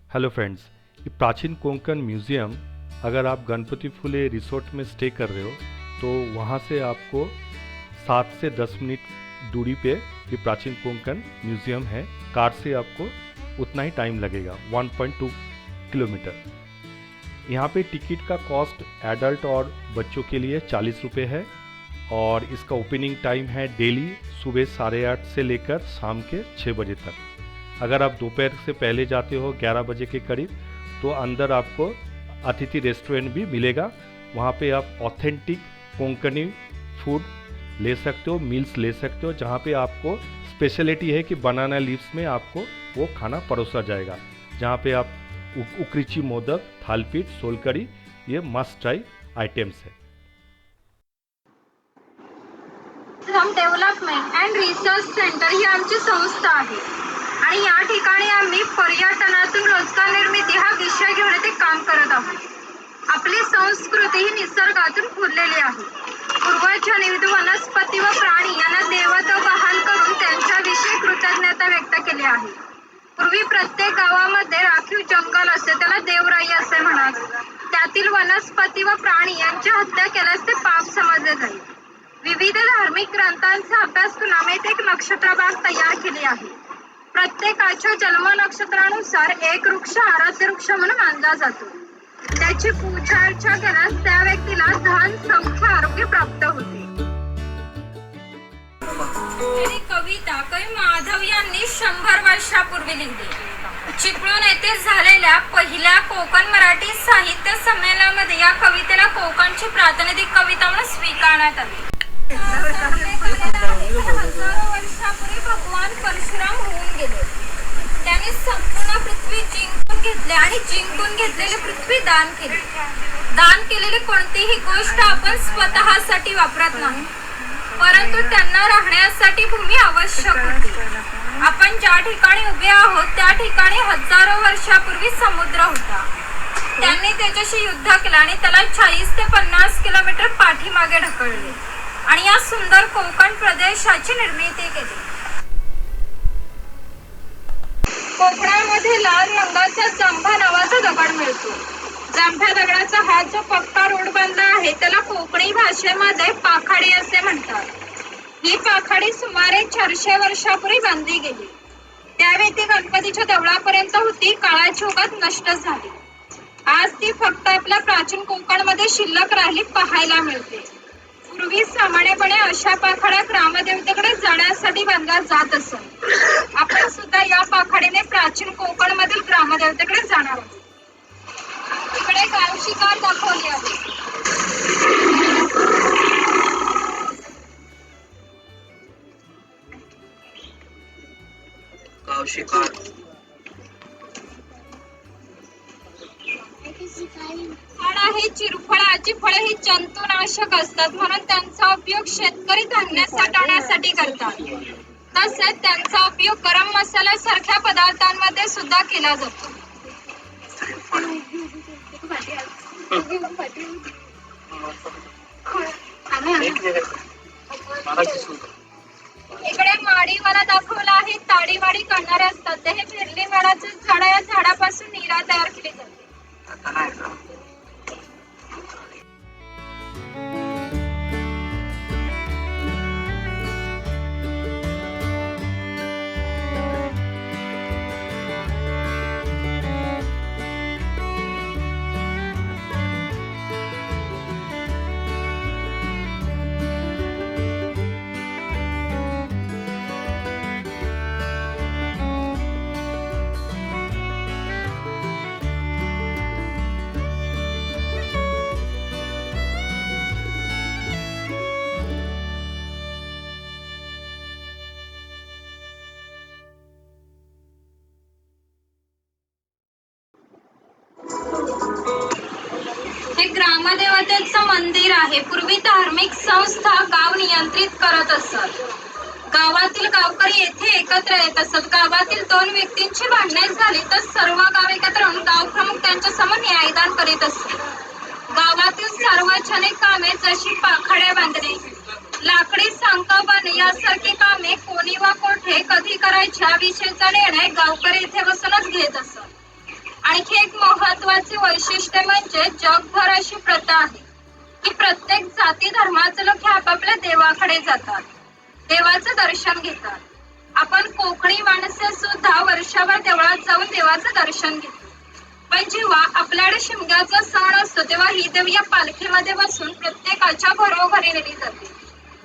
Hello friends, ये प्राचीन Konkan museum, अगर आप गणपति फुले रिसोर्ट में स्टे कर रहे हो तो वहाँ से आपको 7 से 10 मिनट दूरी पे ये प्राचीन कोंकण म्यूज़ियम है। कार से आपको उतना ही टाइम लगेगा, 1.2 किलोमीटर। यहाँ पे टिकट का कॉस्ट एडल्ट और बच्चों के लिए 40 रुपये है और इसका ओपनिंग टाइम है डेली सुबह 8:30 से लेकर शाम के 6 बजे तक। अगर आप दोपहर से पहले जाते हो 11 बजे के करीब तो अंदर आपको अतिथि रेस्टोरेंट भी मिलेगा। वहाँ पे आप ऑथेंटिक कोंकणी फूड ले सकते हो, मिल्स ले सकते हो, जहाँ पे आपको स्पेशलिटी है कि बनाना लीव्स में आपको वो खाना परोसा जाएगा। जहाँ पे आप उकरीची मोदक, थालपीठ, सोलकड़ी, ये मस्ट ट्राई आइटम्स है। डेव्हलपमेंट अँड रिसर्च सेंटर ही आमची संस्था आहे आणि या ठिकाणी आम्ही पर्यटनातून रोजगार निर्मिती हा विषय घेऊन ते काम करत आहोत। आपली संस्कृती ही निसर्गातून फुललेली आहे। पूर्वजांनी विविध वनस्पती व प्राणी यांना देवत्व बहाल करून त्यांच्याविषयी कृतज्ञता व्यक्त केली आहे। पूर्वी प्रत्येक गावामध्ये राखीव जंगल असे, त्याला देवराई असे म्हणत। त्यातील वनस्पती व प्राणी यांची हत्या केल्यास ते पाप समजले जाईल। विविध धार्मिक ग्रंथांचा अभ्यास करून आम्ही एक नक्षत्रबाग तयार केली आहे। प्रत्येकाच्या जन्म नक्षत्रानुसार एक वृक्ष आराध्य वृक्ष म्हणून मानला जातो। त्याची पूजा अर्चा केल्यास त्या व्यक्तीला धन, सौख्य, आरोग्य प्राप्त होते। कविता कवी माधव यांनी 100 वर्षापूर्वी लिहिली। चिपळूण येथे झालेल्या पहिल्या कोकण मराठी साहित्य संमेलनामध्ये या कवितेला कोकणची प्रातिनिधिक कविता म्हणून स्वीकारण्यात आली। हजारो वर्षापूर्वी भगवान परशुराम होऊन गेले। त्यांनी संपूर्ण पृथ्वी जिंकून घेतली आणि जिंकून घेतलेली पृथ्वी दान केली। दान केलेली कोणतीही गोष्ट आपण स्वतःसाठी वापरत नाही, परंतु त्यांना राहण्यासाठी भूमी आवश्यक होती। आपण ज्या ठिकाणी उभे आहोत त्या ठिकाणी हजारो वर्षापूर्वी समुद्र होता। त्यांनी त्याच्याशी युद्ध केलं आणि त्याला 40 ते 50 किलोमीटर पाठीमागे ढकलले आणि या सुंदर कोकण प्रदेशाची निर्मिती केली। कोकणामध्ये लाल रंगाचा जांभा नावाचा दगड मिळतो। जांभ्या दगडाचा हा जो पक्का रोड बनला आहे त्याला कोकणी भाषेमध्ये पाखाडी असे म्हणतात। ही पाखाडी सुमारे 400 वर्षापूर्वी बांधली गेली। त्यावेळी ती गणपतीच्या देवळापर्यंत होती, काळाच्या ओघात नष्ट झाली। आज ती फक्त आपल्या प्राचीन कोकणमध्ये शिल्लक राहिली पाहायला मिळते। पूर्वी सामान्यपणे अशा पाखाड्या ग्रामदेवतेकडे जाण्यासाठी बांधल्या जात असत। आपण सुद्धा या पाखाडीने प्राचीन कोकण मधील ग्रामदेवतेकडे जाणार आहोत। इकडे गाव शिकार दाखवली आहे। गाव शिकार फळ आहे चिरफळाची फळे ही जंतुनाशक असतात, म्हणून त्यांचा उपयोग शेतकरी धान्य साठवण्यासाठी करतात। तसेच त्यांचा उपयोग गरम मसाल्यासारख्या पदार्थांमध्ये सुद्धा केला जातो। इकडे माडीवाला दाखवला आहे। ताडीवाडी करणारे असतात ते हे फिरली मेणाचे झाड, या झाडापासून नीरा तयार केली जाते। हे ग्रामदेवतेचं मंदिर आहे। पूर्वी धार्मिक संस्था गाव नियंत्रित करत असत। गावातील गावकरी येथे एकत्र येत असत। गावातील 2 व्यक्तींची भांडणे झाली तर सर्व गाव एकत्र येऊन गाव प्रमुख त्यांच्या समोर न्यायदान करीत असते। गावातील सार्वजनिक कामे जशी पाखाड्या बांधणे, लाकडी सांकबन यासारखी कामे कोणी वा कोठे कधी करायच्या विषयीचा निर्णय गावकरी इथे बसूनच घेत असत। आणखी एक महत्वाचे वैशिष्ट्य म्हणजे जगभर अशी प्रथा आहे की प्रत्येक जाती धर्माचे लोक हे आपापल्या देवाकडे जातात, देवाचं दर्शन घेतात. आपण कोकणी माणसे सुद्धा वर्षभर देवळात जाऊन देवाचं दर्शन घेतो. पण जेव्हा आपल्याकडे शिमग्याचा सण असतो तेव्हा ही देवी या पालखीमध्ये बसून प्रत्येकाच्या घरोघरी नेली जाते.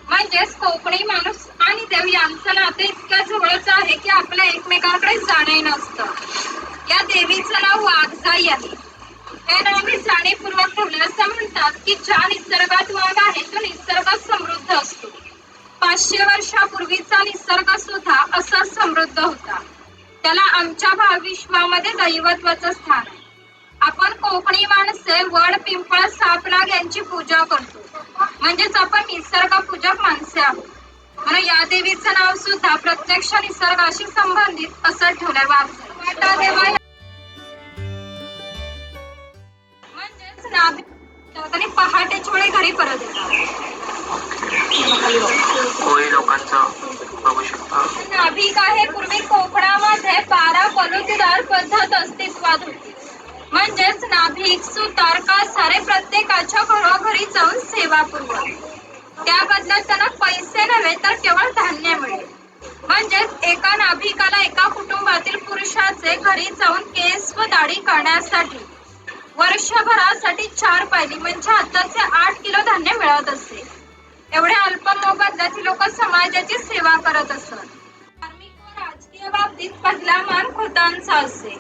म्हणजेच कोकणी माणूस आणि देव यांचं नातं इतकं जवळच आहे की आपल्या एकमेकांकडे जाणे नसतं. या देवीचं नाव वाघजाई आहे. हे नाव मी जाणीवपूर्वक ठेवले. असं म्हणतात की ज्या निसर्गात वाघ आहे तो निसर्ग समृद्ध असतो. 500 वर्षापूर्वीचा निसर्ग सुद्धा असा समृद्ध होता. त्याला आमच्या भावविश्वामध्ये दैवत्वाचं स्थान आहे. आपण कोकणी माणसे वड, पिंपळ, साप, नाग यांची पूजा करतो. म्हणजेच आपण निसर्ग पूजक माणसे आहोत. म्हणून या देवीचं नाव सुद्धा प्रत्यक्ष निसर्गाशी संबंधित असं ठेवलंय वाघजाई. म्हणजेच नाभिक पहाटेच्या वेळी घरी परत येतात. कोळी लोकांचं बघू शकता. नाभिक आहे. पूर्वी कोकणामध्ये 12 पलुतेदार पद्धत अस्तित्वात होती. म्हणजेच नाभिक, सुतार, कासारे प्रत्येकाच्या घरोघरी जाऊन सेवा पुरवत. त्या बदल्यात त्यांना पैसे नव्हे तर केवळ धान्य मिळेल. म्हणजेच एका नाभिकाला एका कुटुंबातील पुरुषाचे घरी जाऊन केस व दाढी करण्यासाठी वर्षभरासाठी 4 पायली म्हणजे आताचे 8 किलो धान्य मिळत असे. एवढ्या अल्प मोबदल्यात लोक समाजाची सेवा करत असत. धार्मिक व राजकीय बाबतीत पहिला मान खोतांचा असे.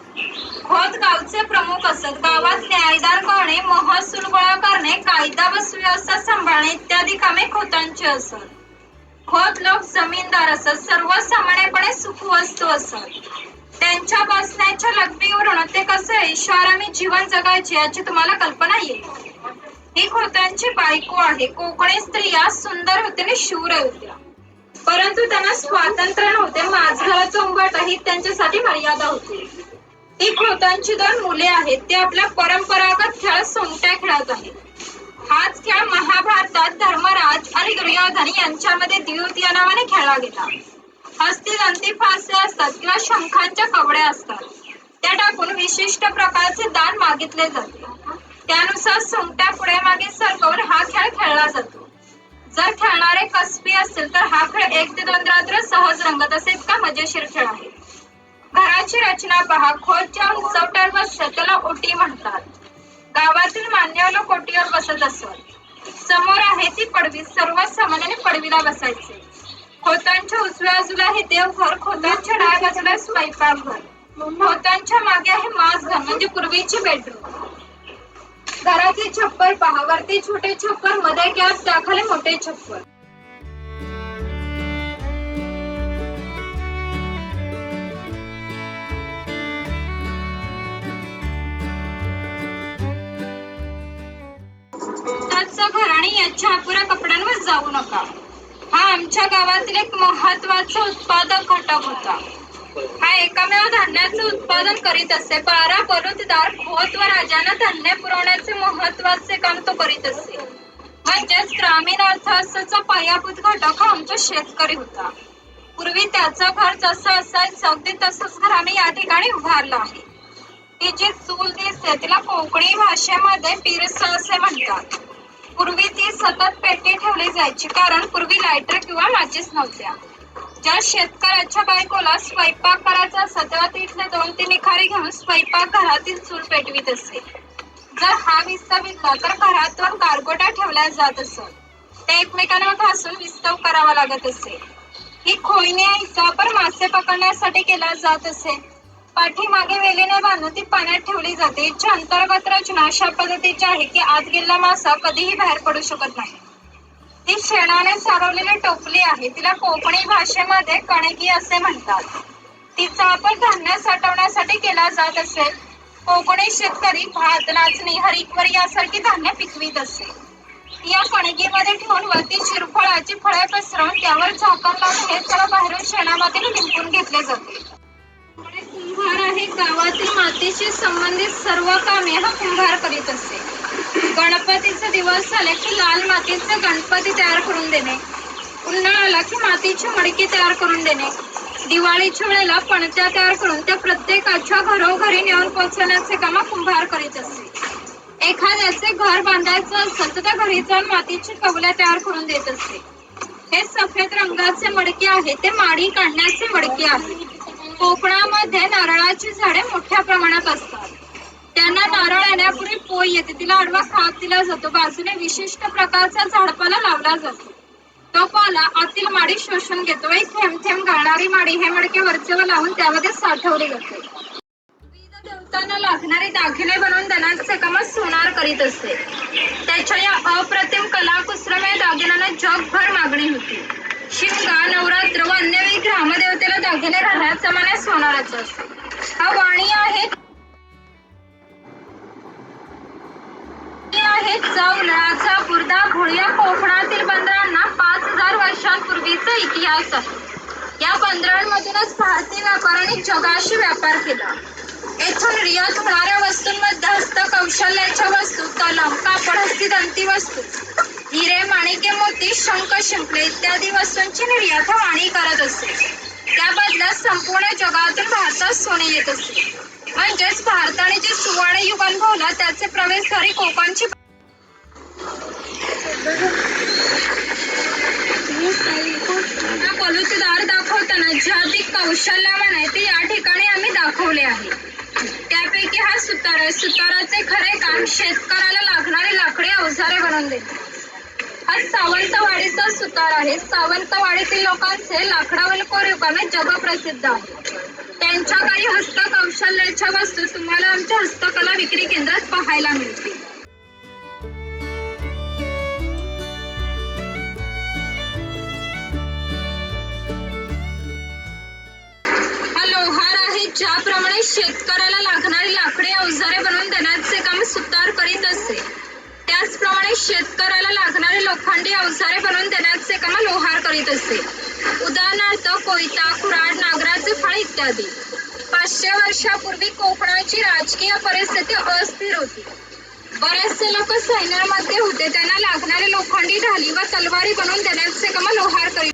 खोत गावचे प्रमुख असत. गावात न्यायदार करणे, महसूल गोळा करणे, कायदा व सुव्यवस्था सांभाळणे इत्यादी कामे खोतांची असत. खोत लोक जमीनदार असत. सर्वसामान्यपणे सुखवस्तू असत. त्यांच्या बसण्याच्या लग्बीवरून ते कसं ऐशारामी जीवन जगायचे याची तुम्हाला कल्पना येईल. ही खोतांची बायको आहे. कोकणी स्त्रिया सुंदर होत्या आणि शूर होत्या, परंतु त्यांना स्वातंत्र्य नव्हते. माझघराचं उंबरठा ही त्यांच्यासाठी मर्यादा होती. ही खोतांची 2 मुले आहेत. ते आपल्या परंपरागत खेळ सोंगट्या खेळत आहेत. हाच खेळ महाभारतात धर्मराज आणि दुर्योधन यांच्यामध्ये द्यूत या नावाने खेळला गेला. हस्तिदंती फासे असतात किंवा शंखांच्या कवड्या असतात. त्या टाकून विशिष्ट प्रकारचे दान मागितले जाते. त्यानुसार सोंगट्या पुढे मागे सरकवून हा खेळ खेळला जातो. जर खेळणारे कसबी असतील तर हा खेळ 1 ते 2 रात्र सहज रंगत असे. इतका मजेशीर खेळ आहे. घराची रचना पहा. खोत ज्या उंचवट्यावर बसतात त्याला ओटी म्हणतात. गावातील मान्यवर लोक ओटीवर बसत असत. समोर आहे ती पडवी. सर्वसामान्याने पडवीला बसायचे. खोतांच्या उजव्या बाजूला हे देवघर, खोतांच्या डाव्या बाजूला स्वयंपाकघर, खोतांच्या मागे आहे माजघर म्हणजे पूर्वीची बेडरूम. घराचे छप्पर पहा. वरती छोटे छप्पर, मध्ये गॅस, त्याखाली मोठे छप्पर. घर आणि याच्या अपुऱ्या कपड्यांवर जाऊ नका. हा आमच्या गावातील एक महत्वाचा उत्पादक घटक होता. हा एकमेव धान्याचे उत्पादन करीत असे. 12 पलुतेदार खोत व राजांना धान्य पुरवण्याचे महत्वाचे काम तो करीत असे. म्हणजेच ग्रामीण अर्थव्यवस्थेचा पायाभूत घटक हा आमचा शेतकरी होता. पूर्वी त्याचं घर जसं असायचं अगदी तसंच घर आम्ही या ठिकाणी उभारलं आहे. ती जी चूल दिसते तिला कोकणी भाषेमध्ये पिरस असे म्हणतात. पूर्वी ती सतत पेटी ठेवली जायची, कारण पूर्वी लायटर किंवा माचीस नव्हत्या. ज्या शेतकऱ्याच्या बायकोला स्वयंपाक करायचा असत तेव्हा तिथले 2-3 निखारी घेऊन स्वयंपाक घरातील चूल पेटवीत असे. जर हा विस्तवित तर घरातून गारगोट्या ठेवल्या जात असत. ते एकमेकांना घासून विस्तव करावा लागत असे. ही खोईने आईचा वापर मासे पकडण्यासाठी केला जात असे. पाठीमागे वेलीने बांधून ती पाण्यात ठेवली जाते. हिची अंतर्गत रचना अशा पद्धतीची आहे की आत गेलेला मासा कधीही बाहेर पडू शकत नाही. ती शेणाने सारवलेली टोपली आहे. तिला कोकणी भाषेमध्ये कणगी असे म्हणतात. तिचा वापर धान्य साठवण्यासाठी केला जात असेल. कोकणी शेतकरी भात, नाचणी, हरिकवरी यासारखी धान्य पिकवीत असे. या कणगीमध्ये ठेवून वरती शिरफळाची फळे पसरवून त्यावर झाकण लावून हे सर्व बाहेरून शेणामध्ये लिंपून घेतले जाते. कुंभार आहे. गावातील मातीशी संबंधित सर्व कामे हा कुंभार करीत असे. गणपतीचे दिवस झाले की लाल मातीचे गणपती तयार करून देणे, उन्हाळा आला की मातीची मडकी तयार करून देणे, दिवाळीच्या वेळेला पणत्या तयार करून त्या प्रत्येकाच्या घरोघरी नेऊन पोहोचवण्याचे काम कुंभार करीत असते। एखाद्याचे घर बांधायचं असेल तर त्या घरी जाऊन मातीची कवल्या तयार करून देत असते। हे सफेद रंगाचे मडके आहे ते माडी काढण्याचे मडके आहे। कोकणामध्ये नारळाची झाडे मोठ्या प्रमाणात असतात। त्यांना नारळ येण्यापूर्वी पोय येते, तिला आडवा खाप दिला जातो, बाजूने विशिष्ट प्रकारचा झाडपाला लावला जातो। तो पाला आतील माडी शोषून घेतो, एक थेंब थेंब गाळणारी माडी हे मडके वरचेवर लावून त्यामध्ये साठवले जाते। विविध देवतांना लागणारे दागिने बनवून देण्याचे काम सोनार करीत असते। त्याच्या या अप्रतिम कलाकुसरम या दागिन्यांना जगभर मागणी होती। शिमगा, नवरात्र व अन्य वेळी ग्रामदेवतेला दागिने घालण्याचा मान सोनाराचा असतो। हा वाणी आहे चावला, बुरदा, भोळ्या कोकणातील बंदरांना 5000 वर्षांपूर्वीचा इतिहास आहे। या बंदरांमधूनच भारतीय व्यापाऱ्यांनी जगाशी व्यापार केला। येथून निर्यात होणाऱ्या वस्तूंमध्ये हस्तकौशल्याच्या वस्तू, तलम, कापड, हस्तिदंती वस्तू, हिरे, माणिके, मोती, शंख, शिंपले इत्यादी वस्तूंची निर्यात वाणी करत असते। त्या बदल्यात संपूर्ण जगातून भारतात सोने येत असते। म्हणजेच भारताने जे सुवर्ण युग अनुभवला त्याचे प्रवेशद्वारी कोकणची बलुतेदार दाखवताना जे अधिक कौशल्यवान आहे ते या ठिकाणी आम्ही दाखवले आहे। त्यापैकी हा सुतार आहे। सुताराचे खरे काम शेतकऱ्याला लागणारी लाकडी अवजारे बनवून देणे। हा सावंतवाडीचा सुतार आहे। सावंतवाडीतील लोकांचे लाकडावरील कोरीवकाम जगप्रसिद्ध आहे। त्यांच्या काही हस्तकौशल्याच्या वस्तू तुम्हाला आमच्या हस्तकला विक्री केंद्रात पाहायला मिळतील। हा लोहार आहे। ज्याप्रमाणे शेतकऱ्याला लागणारी लाकडी अवजारे बनवून देण्याचे काम सुतार करीत असते, त्याचप्रमाणे शेतकऱ्याला लागणारे लोखंडी अवजारे बनवून देण्याचे काम लोहार करीत असते। उदाहरणार्थ कोयता, कुऱ्हाड, नागराचे फळ इत्यादी। 500 वर्षापूर्वी कोकणाची राजकीय परिस्थिती अस्थिर होती। बरेचसे लोक सैन्यामध्ये होते, त्यांना लागणारे लोखंडी ढाली व तलवारी बनवून देण्याचे काम लोहार करीत।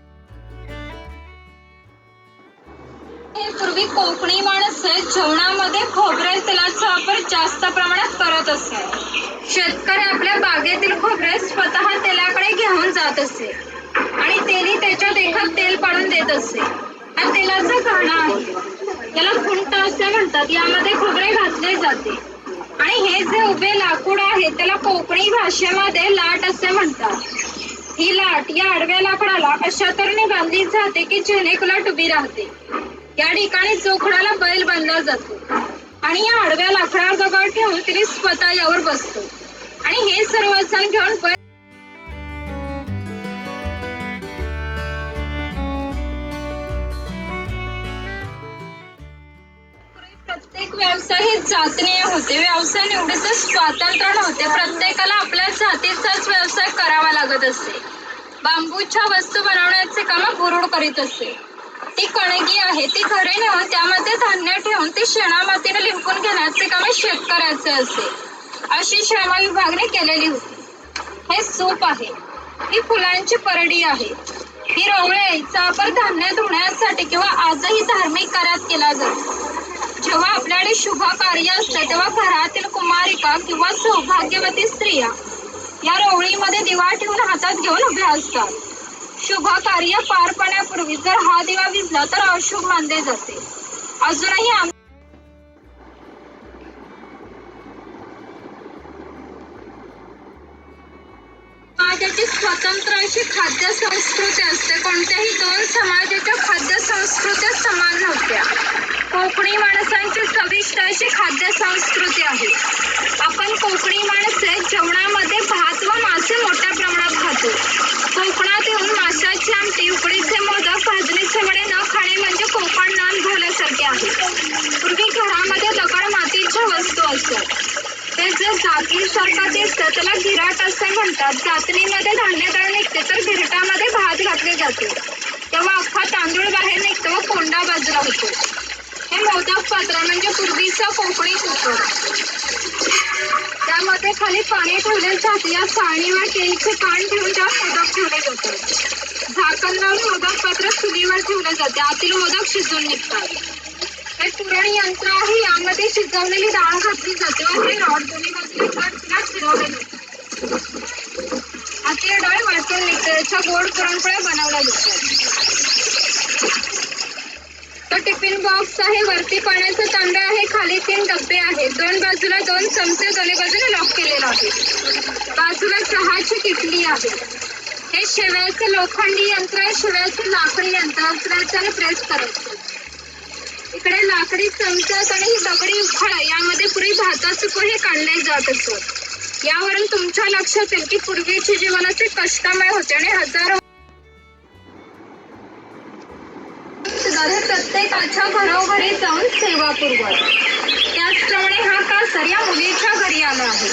पूर्वी कोकणी माणसे जेवणामध्ये खोबरेल तेलाचा वापर जास्त प्रमाणात करत असत। शेतकरी आपल्या बागेतील खोबरे स्वतः तेलाकडे घेऊन जात असे आणि तेली त्याच्या देखात तेल पाडून देत असे। हा तेलाचा घाणा आहे, त्याला खुंट असे म्हणतात। यामध्ये खोबरे घातले जाते आणि हे जे उभे लाकूड आहे त्याला कोकणी भाषेमध्ये लाट असे म्हणतात। ही लाट या आडव्या लाकडाला अशा तऱ्हेने बांधली जाते की जेणेकरून उभी राहते। या ठिकाणी जोखडाला बैल बांधला जातो आणि या आडव्या लाकडावर दगड ठेवून तिने स्वतः यावर बसतो आणि हे सर्व सण घेऊन बैल प्रत्येक व्यवसाय हे जातीय होते। व्यवसाय निवडीचे स्वातंत्र्य नव्हते। प्रत्येकाला आपल्या जातीचाच व्यवसाय करावा लागत असे। बांबूच्या वस्तू बनवण्याचे काम बुरुड करीत असे। ती कणगी आहे, ती घरी नेऊन त्यामध्ये धान्य ठेवून ती शेणामातीने लिंपून घेण्याचे काम शेतकऱ्याचे असे। अशी श्रम विभागणी केलेली होती। हे सूप आहे, ही फुलांची परडी आहे, ही रोवळे हिचा वापर धान्य धुण्यासाठी किंवा आजही धार्मिक कार्यात केला जातो। जेव्हा आपल्याकडे शुभ कार्य असते तेव्हा घरातील कुमारिका किंवा सौभाग्यवती स्त्रिया या रोवळीमध्ये दिवा ठेवून हातात घेऊन उभ्या असतात। शुभ कार्य पार पडण्यापूर्वी जर हा दिवा विझला तर अशुभ मानले जाते। अजूनही समाजाची स्वतंत्र अशी खाद्य संस्कृती असते। कोणत्याही दोन समाजाच्या खाद्य संस्कृत्या समान नव्हत्या। कोकणी माणसांची चविष्ट अशी खाद्य संस्कृती आहे। आपण कोकणी माणसे जेवणामध्ये भात व मासे मोठ्या प्रमाणात खातो। कोकणात येऊन माशाची आमटी, उकडीचे मोदक, भाजणीचे वडे न खाणे म्हणजे कोकण न अनुभवल्यासारखे आहे। पूर्वी घरामध्ये दगड मातीच्या वस्तू असतात, ते जे जातीसारखं दिसतं त्याला गिराट असे म्हणतात। जातनीमध्ये धान्य दळून निघते तर गिरटामध्ये भात घातले जाते, तेव्हा अख्खा तांदूळ बाहेर निघतो व कोंडा बाजूला होतो। हे मोदक पात्र म्हणजे पूर्वीचा कोकणी कुकर, त्यामध्ये खाली पाणी ठेवले जाते। या चाळणीवर केळीचे पान ठेवून त्यात मोदक ठेवले जातात। झाकण लावून मोदक पात्र चुलीवर ठेवले जाते. आतील मोदक शिजून निघतात. हे पुरण यंत्र आहे. यामध्ये शिजवलेली डाळ घातली जाते व हे रॉड दोन्ही बाजूला फिरवले जाते. आतील डाळ वाटून निघते. याच्या गोड पुरणपोळ्या बनवल्या जातात. तो टिफिन बॉक्स आहे. वरती पाण्याचा तांब्या आहे. खाली 3 डबे आहेत. 2 बाजूला 2 चमचे दोन्ही बाजूने लॉक केलेला आहे. बाजूला चहाची किटली आहे. हे शेवयाचे लोखंडी यंत्र आहे. शेवयाचे लाकडी यंत्र असल्याने प्रेस करायचं. इकडे लाकडी चमच्यात आणि दगडी उखाळा यामध्ये पूर्वी भाताचे पोहे काढले जात असत. यावरून तुमच्या लक्षात येईल की पूर्वीचे जीवनाचे कष्टमय होते आणि हजारो प्रत्येकाच्या घरोघरी जाऊन सेवा पुरवत. त्याचप्रमाणे हा कासर या मुलीच्या घरी आला आहे.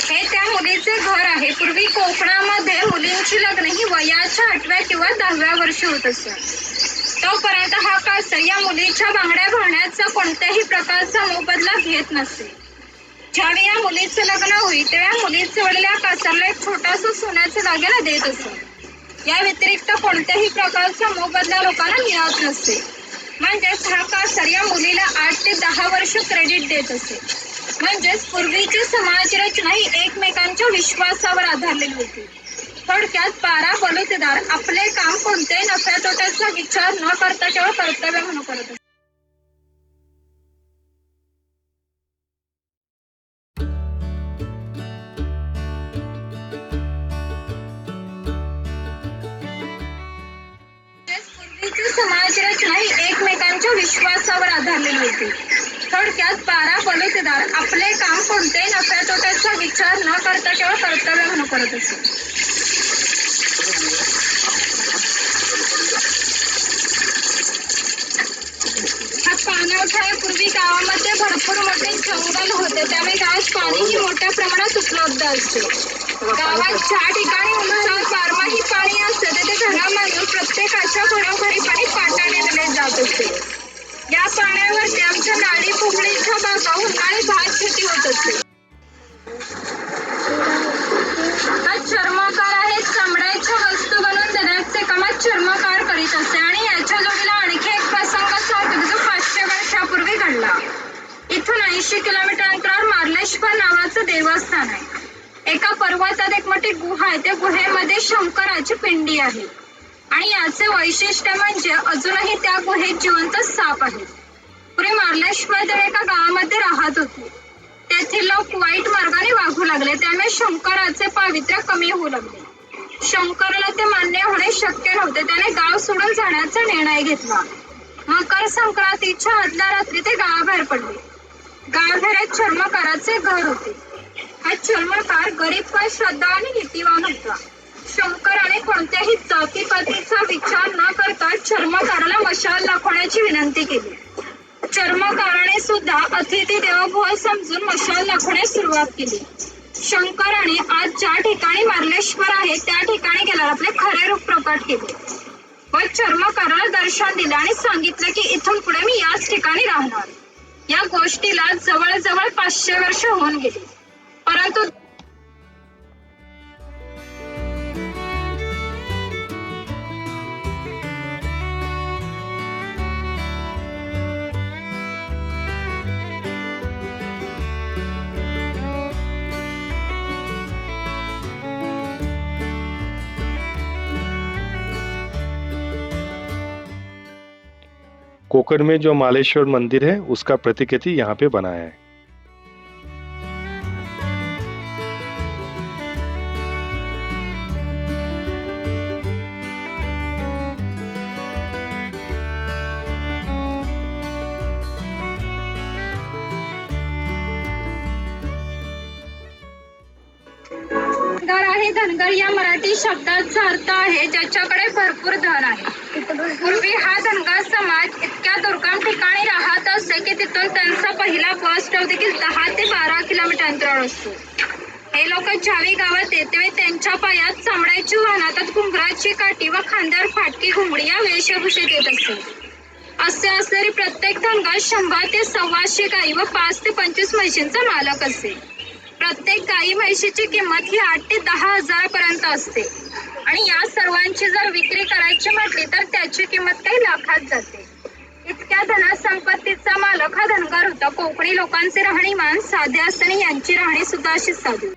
हे त्या मुलीचे घर आहे. पूर्वी कोकणामध्ये मुलींची लग्न ही वयाच्या 8व्या किंवा 10व्या वर्षी होत असत. तोपर्यंत हा कासर या मुलीच्या बांगड्या भरण्याचा कोणत्याही प्रकारचा मोबदला घेत नसे. ज्यावेळी या मुलीचे लग्न होईल तेव्हा मुलीचे वडील या कासरला एक छोटासा सोन्याचा दागिना देत असत. या व्यतिरिक्त कोणत्याही प्रकारचा मोबदला लोकांना मिळत नसे. म्हणजेच हा कासर या मुलीला 8 ते 10 वर्ष क्रेडिट देत असे. म्हणजेच पूर्वीची समाज रचना ही एकमेकांच्या विश्वासावर आधारलेली होती. थोडक्यात 12 बलुतेदार आपले काम कोणत्याही नफ्या तोट्याचा विचार न करता केवळ कर्तव्य म्हणून करत असतात. समाज रचना ही एकमेकांच्या विश्वासावर आधारलेली होती. थोडक्यात 12 बलुतेदार आपले काम कोणत्याही नफ्या तोट्याचा विचार न करता केवळ कर्तव्य म्हणून करत असत. हा पाणवठ्यापूर्वी गावामध्ये भरपूर मोठे जंगल होते. त्यामुळे गावात पाणीही मोठ्या प्रमाणात उपलब्ध असते. गावात ज्या ठिकाणी उन्हाळ्यात बारमाही पाणी असते तिथे घरामधून प्रत्येकाच्या घरोघरी पाणी पाटाने दिले जात असते. या पाण्यावरती आमच्या नाडी पोकळीच्या बागा उन्हाळी भात शेती होत असते. हा चर्मकार आहे. चमड्याच्या वस्तू बनवून देण्याचे काम चर्मकार करीत असते. आणि याच्या जोडीला आणखी एक प्रसंग सांगतो जो 500 वर्षापूर्वी घडला. इथून 80 किलोमीटर अंतरावर मार्लेश्वर नावाचं देवस्थान आहे. एका पर्वतात एक मोठी गुहा आहे. त्या गुहेमध्ये शंकराची पिंडी आहे. आणि याचे वैशिष्ट्य म्हणजे अजूनही त्या गुहेत जिवंत साप आहेत. पूर्वी मार्लेश्वर देव एका गावामध्ये राहत होते. तेथील लोक वाईट मार्गाने वागू लागले. त्यामुळे शंकराचे पावित्र्य कमी होऊ लागले. शंकराला ते मान्य होणे शक्य नव्हते. त्याने गाव सोडून जाण्याचा निर्णय घेतला. मकर संक्रांतीच्या आदल्या रात्री ते गावाबाहेर पडले. गावाबाहेर चर्मकाराचे घर होते. हा चर्मकार गरीब पण श्रद्धा आणि नीतिवान होता. शंकराने कोणत्याही जातीपातीचा विचार न करता चर्मकाराला मशाल दाखवण्याची विनंती केली. चर्मकाराने सुद्धा अतिथी देवोभव समजून मशाल दाखवण्यास सुरुवात केली. शंकराने आज ज्या ठिकाणी मार्लेश्वर आहे त्या ठिकाणी गेल्यावर आपले खरे रूप प्रकट केले व चर्मकाराला दर्शन दिले आणि सांगितले की इथून पुढे मी याच ठिकाणी राहणार. या गोष्टीला जवळजवळ 500 वर्ष होऊन गेली. परंतु कोकण में जो मालेश्वर मंदिर है उसका प्रतिकृति यहाँ पे बना है. धनगर या मराठी शब्दाचा अर्थ आहे ज्याच्याकडे भरपूर धन आहे. पूर्वी हा धनगर समाज इतक्या दुर्गम ठिकाणी राहत असे की तिथून त्यांचा पहिला बस स्टॉप देखील 10 ते 12 किलोमीटर अंतरावर असतो. हे लोक ज्यावेळी गावात येते तेव्हा त्यांच्या पायात चामड्याची वाहनात घुंगराची काठी व खांद्यावर फाटकी घुंगडी या वेशभूषेत येत असते. असे असणारी प्रत्येक धनगर 100 ते 125 गाई व 5 ते 25 म्हशींचा मालक असे. प्रत्येक गाई म्हशीची किंमत ही 8 ते 10 हजारापर्यंत असते आणि या सर्वांची जर विक्री करायची म्हटली तर त्याची किंमत काही लाखात जाते. इतक्या धनसंपत्तीचा मालक हा धनगर होता. कोकणी लोकांचे राहणीमान साधे असताना यांची राहणी सुद्धा अशीच साधी.